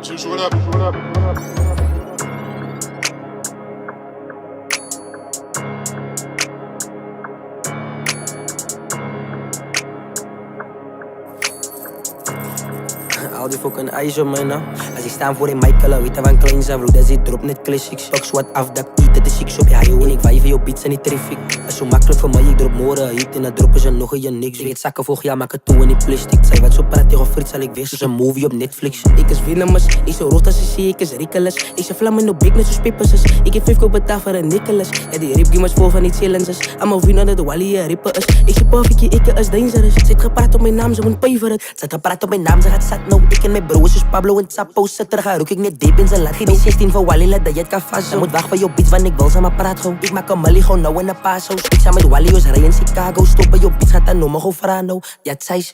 juice, what up? Al die fucking ijs op mij nou. Als ik sta voor in Michael, weet je van klein zijn vloed, zit erop net classics. Talks wat af, dat eat, het is ziek op. Ja joh, en ik wijf je op beats en niet terrific. Dat is zo makkelijk voor mij, ik drop morgen hit en dat droppen ze nog een niks. Ik weet zakken volg, ja maak het toe en niet plastic. Zij wat zo praat tegen Frits, zal ik weer zoals een movie op Netflix. Ik is venomous, ik zo rood als ze zie, ik is ridiculous. Ik ze vlammen op big net zo spippers. Ik heb 5 koop betaald voor een Nicholas. Ja die rip game is vol van die challenges. Allemaal vrienden dat de Wally rippen is. Ik zeg perfectje, ik is dangerous. Zit gepraat op mijn naam, ze moet pay voor het. Zit gepraat op mijn naam, ze gaat zat nou. Ik en mijn broers is Pablo en Sapo. Zit er, ga rook ik net diep in zijn laat. Geen 16 voor Wally, laat dat je het kan vast. Ze moet wachten van jou beats, want ik wil ze maar praat gewoon. Ik maak een molly gewoon nou in de paso. Ik sta met Wally, ons rij in Chicago. Stop bij jou beats, gaat dan noemen gewoon Frano. Ja, het zei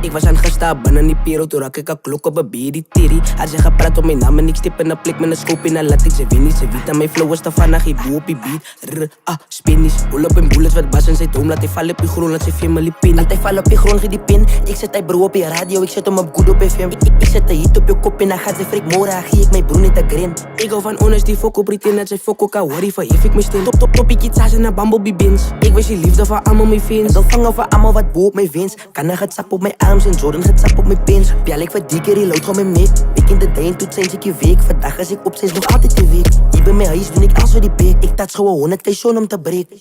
ik was aan het gestaan, binnen die piro. Toen raak ik een klok op een bier, die tiri. Had ze gepraat op mijn naam en ik stip in een blik met een scoop in een laat. Ik ze win niet, ze weet aan mijn flow is te vannacht. Ik boe op die beat, spinnies. Pull up in bullets, wat bas en zijn toom. Laat hij vallen op je grond, laat zijn family pin. Laat hij vallen op je grond, geef die pin. Ik zet hij bro op je radio, ik zet hem op good op FM. Ik zet de hit op je kop en dan gaat ze freak mora. Gie ik mijn broer niet te grin. Ik hou van honest, die fokko pretend dat zij fokko kan worry. Verhef ik mijn stil. Top, ik iets en een bamboebie bins. Ik wist je liefde van allemaal mijn vins. Dat vangen van allemaal wat boe op mijn vins. Kan er het sap op mijn arms en Jordan het sap op mijn pins. Pial ik voor die keer, reload gewoon mijn mik. Week in de day en toet zijn ik je week. Vandaag als ik op zijn nog altijd de week. Hier bij mijn huis doen ik alles voor die pik. Ik touch gewoon 100 k om te breken.